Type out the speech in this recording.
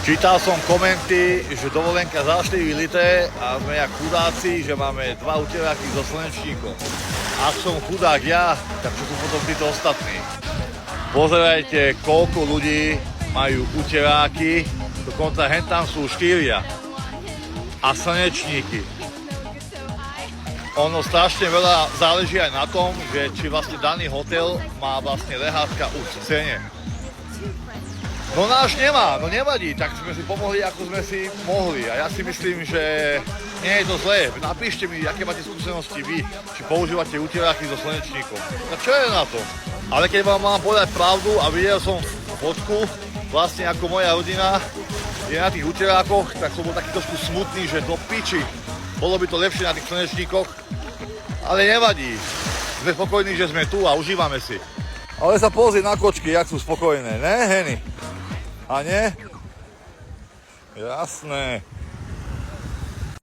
Čítal som komenty, že dovolenka za 4 litre a sme jak chudáci, že máme 2 uteráky so slnečníkom. Ak som chudák ja, tak čo sú potom títo ostatní? Pozerajte, koľko ľudí majú uteráky, dokonca hentam sú 4 a slnečníky. Ono strašne veľa záleží aj na tom, že či vlastne daný hotel má vlastne lehátka už v cene. No náš nemá, no nevadí, tak sme si pomohli, ako sme si mohli. A ja si myslím, že nie je to zlé. Napíšte mi, aké máte skúsenosti vy, či používate uteráky so slnečníkom. No čo je na to? Ale keď vám mám povedať pravdu a videl som fotku, vlastne ako moja rodina je na tých uterákoch, tak som bol taký trošku smutný, že do piči. Bolo by to lepšie na tých slnečníkoch, ale nevadí. Sme spokojní, že sme tu a užívame si. Ale sa pozri na kočky, jak sú spokojné, ne, Henny? A nie? Jasné.